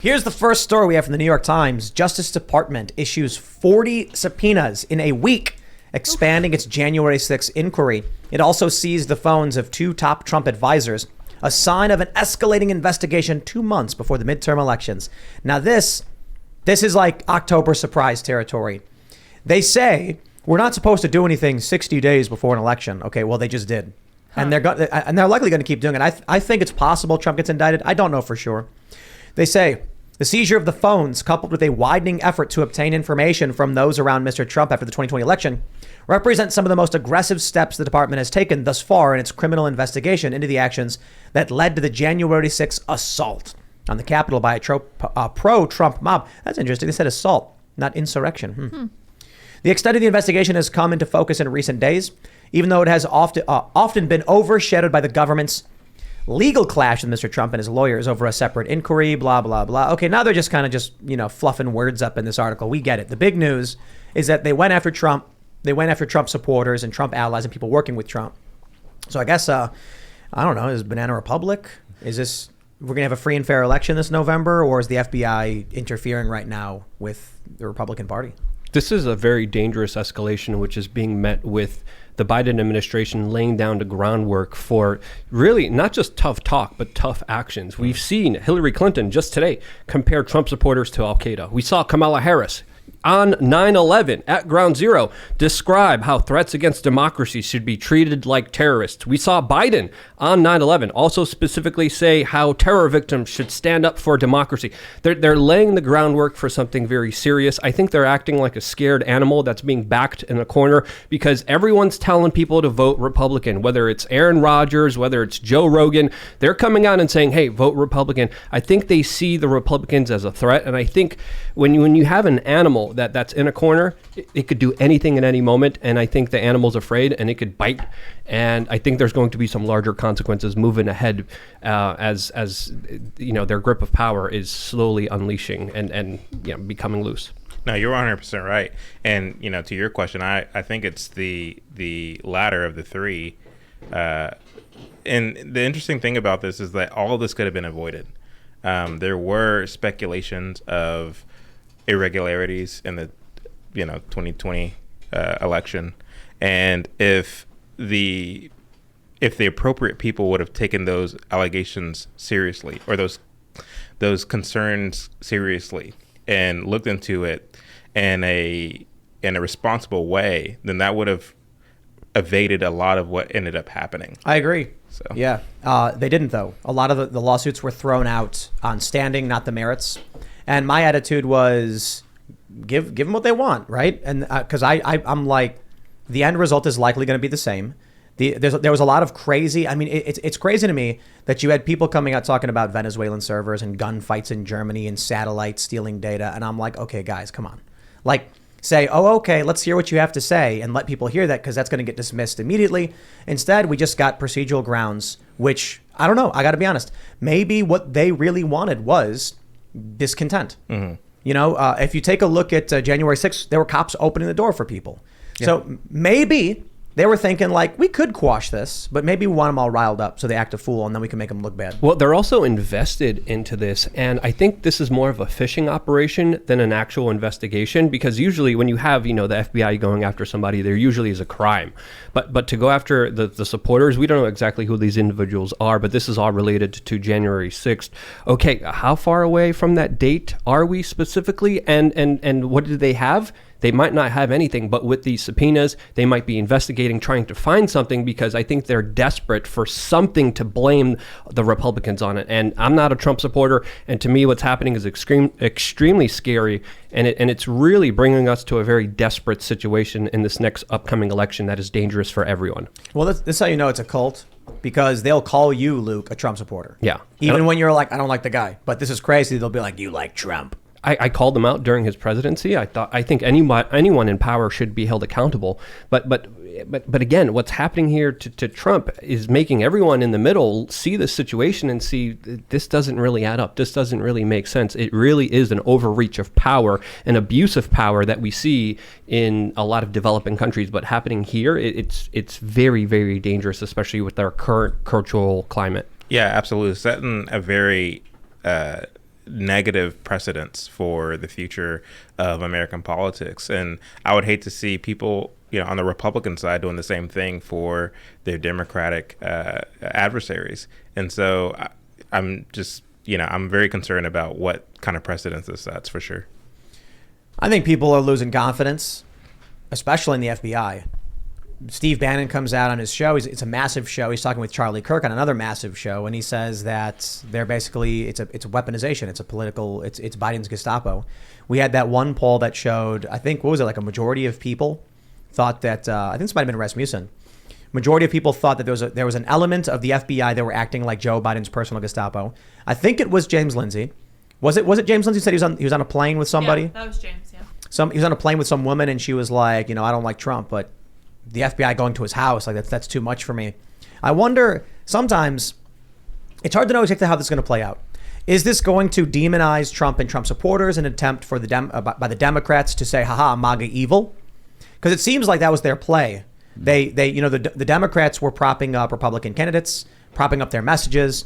Here's the first story we have from the New York Times. Justice Department issues 40 subpoenas in a week, expanding its January 6th inquiry. It also seized the phones of two top Trump advisors, a sign of an escalating investigation 2 months before the midterm elections. Now this is like October surprise territory. They say we're not supposed to do anything 60 days before an election. Okay, well, they just did. Huh. And they're likely going to keep doing it. I think it's possible Trump gets indicted. I don't know for sure. They say the seizure of the phones, coupled with a widening effort to obtain information from those around Mr. Trump after the 2020 election, represent some of the most aggressive steps the department has taken thus far in its criminal investigation into the actions that led to the January 6th assault on the Capitol by a pro-Trump mob. That's interesting. They said assault, not insurrection. The extent of the investigation has come into focus in recent days, even though it has often been overshadowed by the government's legal clash with Mr. Trump and his lawyers over a separate inquiry, blah, blah, blah. Okay, now they're just kind of fluffing words up in this article. We get it. The big news is that they went after Trump. They went after Trump supporters and Trump allies and people working with Trump. So I guess, I don't know, is Banana Republic? Is this, we're going to have a free and fair election this November, or is the FBI interfering right now with the Republican Party? This is a very dangerous escalation, which is being met with the Biden administration laying down the groundwork for really not just tough talk, but tough actions. We've seen Hillary Clinton just today compare Trump supporters to Al-Qaeda. We saw Kamala Harris on 9/11 at Ground Zero describe how threats against democracy should be treated like terrorists. We saw Biden on 9/11 also specifically say how terror victims should stand up for democracy. They're laying the groundwork for something very serious. I think they're acting like a scared animal that's being backed in a corner because everyone's telling people to vote Republican, whether it's Aaron Rodgers, whether it's Joe Rogan. They're coming out and saying, hey, vote Republican. I think they see the Republicans as a threat. And I think when you have an animal that's in a corner, it could do anything at any moment, and I think the animal's afraid and it could bite, and I think there's going to be some larger consequences moving ahead as their grip of power is slowly unleashing and becoming loose. No, you're 100% right, and to your question, I think it's the latter of the three, and the interesting thing about this is that all of this could have been avoided. There were speculations of irregularities in the 2020 election, and if the appropriate people would have taken those allegations seriously, or those concerns seriously, and looked into it in a responsible way, then that would have evaded a lot of what ended up happening. I agree. So yeah, they didn't though. A lot of the lawsuits were thrown out on standing, not the merits. And my attitude was give them what they want, right? And because I'm like, the end result is likely going to be the same. There was a lot of crazy. I mean, it's crazy to me that you had people coming out talking about Venezuelan servers and gunfights in Germany and satellites stealing data. And I'm like, okay, guys, come on. Like, say, oh, okay, let's hear what you have to say and let people hear that, because that's going to get dismissed immediately. Instead, we just got procedural grounds, which I don't know. I got to be honest. Maybe what they really wanted was discontent. Mm-hmm. If you take a look at January 6th, there were cops opening the door for people. Yeah. So maybe they were thinking like, we could quash this, but maybe we want them all riled up so they act a fool and then we can make them look bad. Well, they're also invested into this. And I think this is more of a fishing operation than an actual investigation, because usually when you have, the FBI going after somebody, there usually is a crime. But to go after the supporters, we don't know exactly who these individuals are, but this is all related to January 6th. Okay, how far away from that date are we specifically? And what do they have? They might not have anything, but with these subpoenas, they might be investigating, trying to find something, because I think they're desperate for something to blame the Republicans on it. And I'm not a Trump supporter, and to me, what's happening is extremely scary, and it's really bringing us to a very desperate situation in this next upcoming election that is dangerous for everyone. Well, this is how you know it's a cult, because they'll call you, Luke, a Trump supporter. Yeah. Even when you're like, I don't like the guy, but this is crazy. They'll be like, you like Trump. I called him out during his presidency. I think anyone in power should be held accountable. But again, what's happening here to Trump is making everyone in the middle see this situation and see this doesn't really add up. This doesn't really make sense. It really is an overreach of power, an abuse of power that we see in a lot of developing countries. But happening here, it's very, very dangerous, especially with our current cultural climate. Yeah, absolutely. Setting a very negative precedents for the future of American politics. And I would hate to see people, on the Republican side doing the same thing for their Democratic adversaries. And so I'm just, I'm very concerned about what kind of precedents this sets for sure. I think people are losing confidence, especially in the FBI. Steve Bannon comes out on his show. It's a massive show. He's talking with Charlie Kirk on another massive show, and he says that they're basically it's a weaponization. It's a political. It's Biden's Gestapo. We had that one poll that showed, I think, what was it, like a majority of people thought that I think this might have been Rasmussen. Majority of people thought that there was an element of the FBI that were acting like Joe Biden's personal Gestapo. I think it was James Lindsay. Was it James Lindsay said he was on a plane with somebody? Yeah, that was James. Yeah. He was on a plane with some woman, and she was like, I don't like Trump, but the FBI going to his house, like that's too much for me. I wonder, sometimes it's hard to know exactly how this is going to play out. Is this going to demonize Trump and Trump supporters in an attempt for by the Democrats to say, haha, MAGA evil? Because it seems like that was their play. The Democrats were propping up Republican candidates, propping up their messages,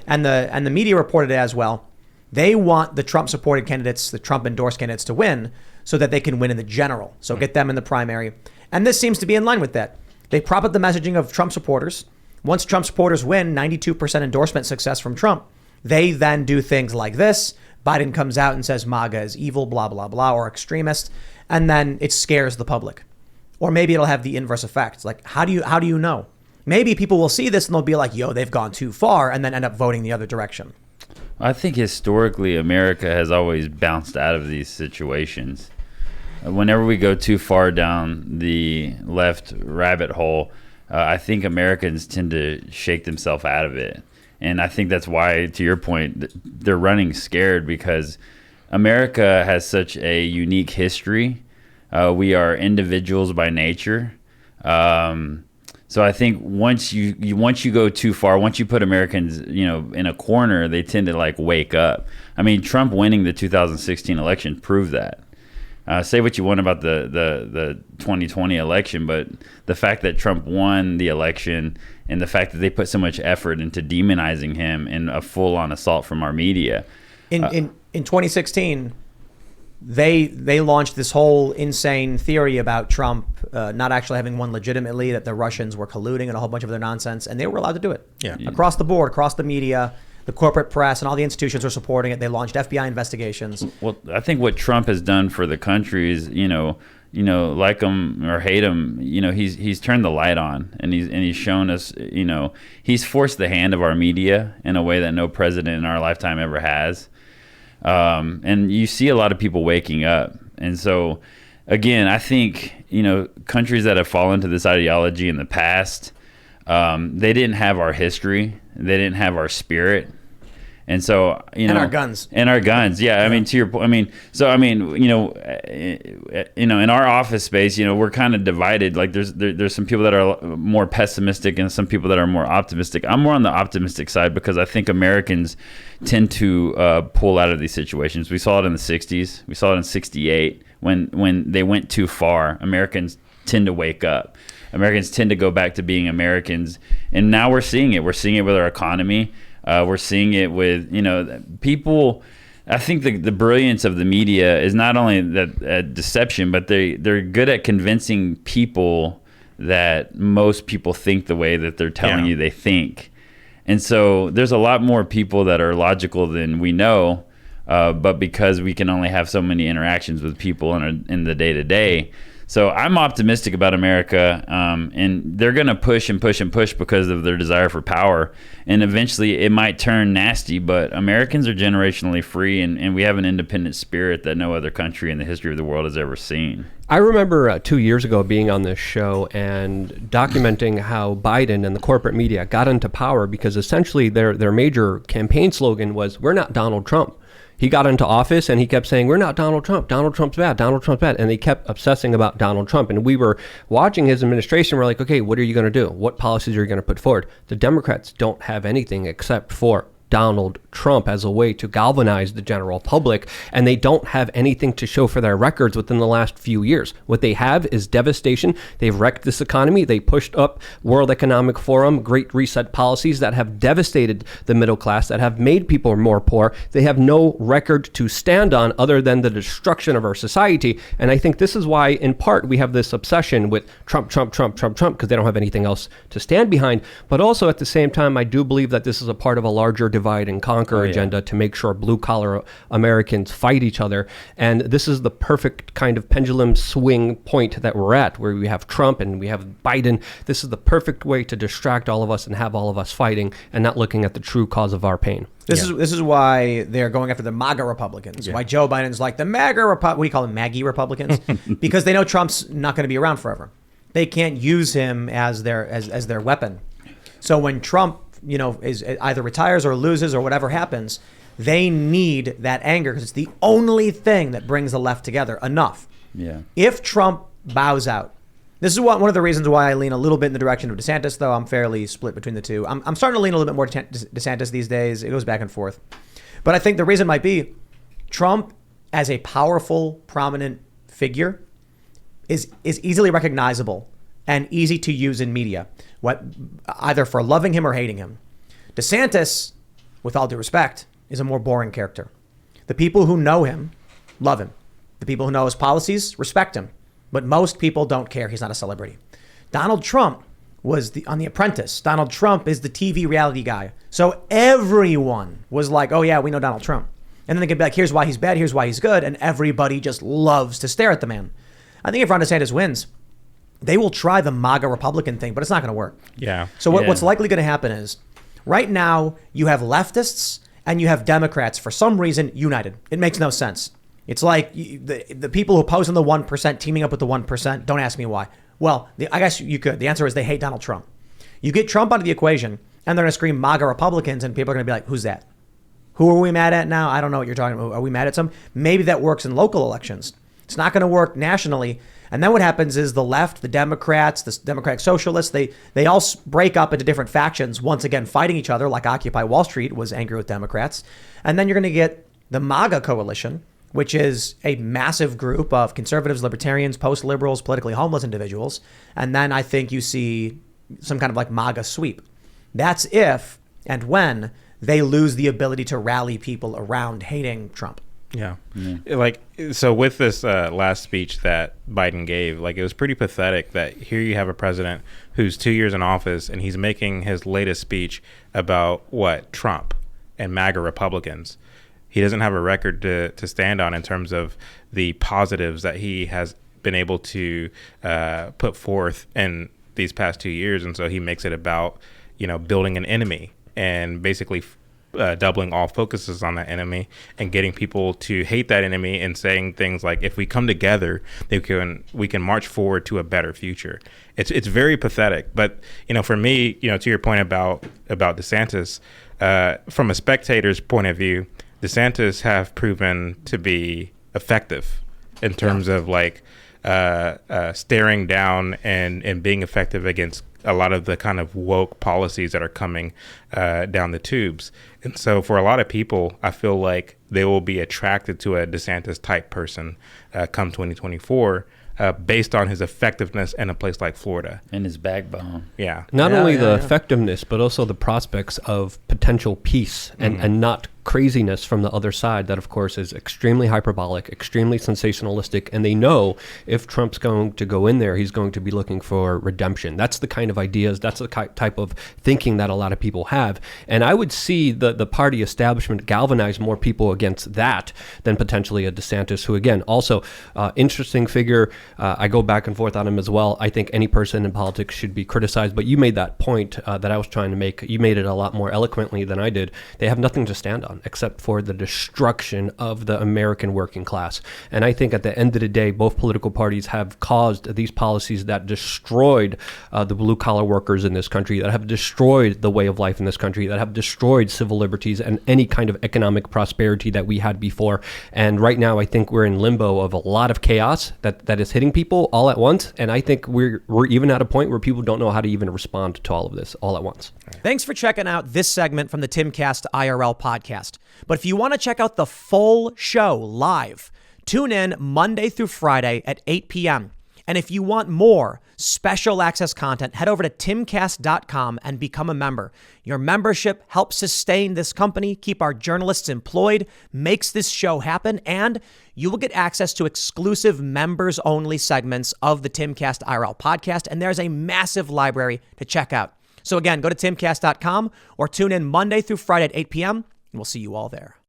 and the media reported it as well. They want the Trump supported candidates, the Trump endorsed candidates to win so that they can win in the general. So get them in the primary. And this seems to be in line with that. They prop up the messaging of Trump supporters. Once Trump supporters win 92% endorsement success from Trump, they then do things like this. Biden comes out and says MAGA is evil, blah, blah, blah, or extremist. And then it scares the public. Or maybe it'll have the inverse effect. It's like, how do you know? Maybe people will see this and they'll be like, yo, they've gone too far, and then end up voting the other direction. I think historically America has always bounced out of these situations. Whenever we go too far down the left rabbit hole, I think Americans tend to shake themselves out of it. And I think that's why, to your point, they're running scared, because America has such a unique history. We are individuals by nature. So I think once you go too far, once you put Americans, in a corner, they tend to wake up. I mean, Trump winning the 2016 election proved that. Say what you want about the 2020 election, but the fact that Trump won the election and the fact that they put so much effort into demonizing him in a full-on assault from our media. In 2016, they launched this whole insane theory about Trump not actually having won legitimately, that the Russians were colluding and a whole bunch of other nonsense, and they were allowed to do it. Yeah. Across the board, across the media. The corporate press and all the institutions are supporting it. They launched FBI investigations. Well, I think what Trump has done for the country is, like him or hate him, he's turned the light on, and he's shown us, he's forced the hand of our media in a way that no president in our lifetime ever has. And you see a lot of people waking up. And so, again, I think, countries that have fallen to this ideology in the past, they didn't have our history. They didn't have our spirit. And so, and our guns. Yeah. I mean, to your point, in our office space, we're kind of divided. Like there's some people that are more pessimistic and some people that are more optimistic. I'm more on the optimistic side because I think Americans tend to pull out of these situations. We saw it in the 60s. We saw it in 68 when they went too far. Americans tend to wake up. Americans tend to go back to being Americans. And now we're seeing it. We're seeing it with our economy. We're seeing it with, people. I think the brilliance of the media is not only that deception, but they're good at convincing people that most people think the way that they're telling you they think. And so there's a lot more people that are logical than we know, but because we can only have so many interactions with people in the day-to-day. So I'm optimistic about America, and they're going to push and push and push because of their desire for power. And eventually it might turn nasty, but Americans are generationally free, and we have an independent spirit that no other country in the history of the world has ever seen. I remember 2 years ago being on this show and documenting how Biden and the corporate media got into power because essentially their major campaign slogan was, "We're not Donald Trump." He got into office and he kept saying, "We're not Donald Trump. Donald Trump's bad. Donald Trump's bad." And they kept obsessing about Donald Trump. And we were watching his administration. We're like, okay, what are you going to do? What policies are you going to put forward? The Democrats don't have anything except for Donald Trump as a way to galvanize the general public, and they don't have anything to show for their records within the last few years. What they have is devastation. They've wrecked this economy. They pushed up World Economic Forum, Great Reset policies that have devastated the middle class, that have made people more poor. They have no record to stand on other than the destruction of our society. And I think this is why, in part, we have this obsession with Trump, because they don't have anything else to stand behind. But also at the same time, I do believe that this is a part of a larger divide and conquer agenda to make sure blue collar Americans fight each other. And this is the perfect kind of pendulum swing point that we're at, where we have Trump and we have Biden. This is the perfect way to distract all of us and have all of us fighting and not looking at the true cause of our pain. This is why they're going after the MAGA Republicans. Why Joe Biden's like the MAGA what do you call them, Maggie Republicans? Because they know Trump's not going to be around forever. They can't use him as their weapon. So when Trump, is either retires or loses or whatever happens, they need that anger because it's the only thing that brings the left together enough. Yeah. If Trump bows out, this is one of the reasons why I lean a little bit in the direction of DeSantis, though I'm fairly split between the two. I'm starting to lean a little bit more DeSantis these days. It goes back and forth. But I think the reason might be Trump as a powerful, prominent figure is easily recognizable and easy to use in media, either for loving him or hating him. DeSantis, with all due respect, is a more boring character. The people who know him love him. The people who know his policies respect him. But most people don't care. He's not a celebrity. Donald Trump was on The Apprentice. Donald Trump is the TV reality guy. So everyone was like, oh yeah, we know Donald Trump. And then they could be like, here's why he's bad, here's why he's good. And everybody just loves to stare at the man. I think if Ron DeSantis wins, they will try the MAGA Republican thing, but it's not going to work. Yeah. So what's likely going to happen is right now you have leftists and you have Democrats for some reason united. It makes no sense. It's like the people who oppose on the 1% teaming up with the 1%. Don't ask me why. Well, I guess you could. The answer is they hate Donald Trump. You get Trump out of the equation and they're going to scream MAGA Republicans and people are going to be like, who's that? Who are we mad at now? I don't know what you're talking about. Are we mad at some? Maybe that works in local elections. It's not going to work nationally. And then what happens is the left, the Democrats, the Democratic Socialists, they all break up into different factions, once again fighting each other, like Occupy Wall Street was angry with Democrats. And then you're going to get the MAGA coalition, which is a massive group of conservatives, libertarians, post-liberals, politically homeless individuals. And then I think you see some kind of like MAGA sweep. That's if and when they lose the ability to rally people around hating Trump. Yeah. Like, so with this last speech that Biden gave, like, it was pretty pathetic that here you have a president who's 2 years in office and he's making his latest speech about Trump and MAGA Republicans. He doesn't have a record to stand on in terms of the positives that he has been able to put forth in these past 2 years. And so he makes it about, building an enemy and basically doubling all focuses on that enemy and getting people to hate that enemy and saying things like, if we come together, we can march forward to a better future. It's very pathetic. But, for me, to your point about DeSantis, from a spectator's point of view, DeSantis have proven to be effective in terms of staring down and being effective against a lot of the kind of woke policies that are coming down the tubes. And so for a lot of people, I feel like they will be attracted to a DeSantis type person come 2024 based on his effectiveness in a place like Florida. And his backbone. Yeah. Not only the effectiveness, but also the prospects of potential peace and not craziness from the other side that, of course, is extremely hyperbolic, extremely sensationalistic. And they know if Trump's going to go in there, he's going to be looking for redemption. That's the kind of ideas, that's the type of thinking that a lot of people have. And I would see the party establishment galvanize more people against that than potentially a DeSantis, who, again, also interesting figure. I go back and forth on him as well. I think any person in politics should be criticized. But you made that point that I was trying to make. You made it a lot more eloquently than I did. They have nothing to stand on. done except for the destruction of the American working class. And I think at the end of the day, both political parties have caused these policies that destroyed the blue collar workers in this country, that have destroyed the way of life in this country, that have destroyed civil liberties and any kind of economic prosperity that we had before. And right now, I think we're in limbo of a lot of chaos that is hitting people all at once. And I think we're even at a point where people don't know how to even respond to all of this all at once. Thanks for checking out this segment from the Timcast IRL podcast. But if you want to check out the full show live, tune in Monday through Friday at 8 p.m. And if you want more special access content, head over to timcast.com and become a member. Your membership helps sustain this company, keep our journalists employed, makes this show happen, and you will get access to exclusive members-only segments of the Timcast IRL podcast, and there's a massive library to check out. So again, go to timcast.com or tune in Monday through Friday at 8 p.m., and we'll see you all there.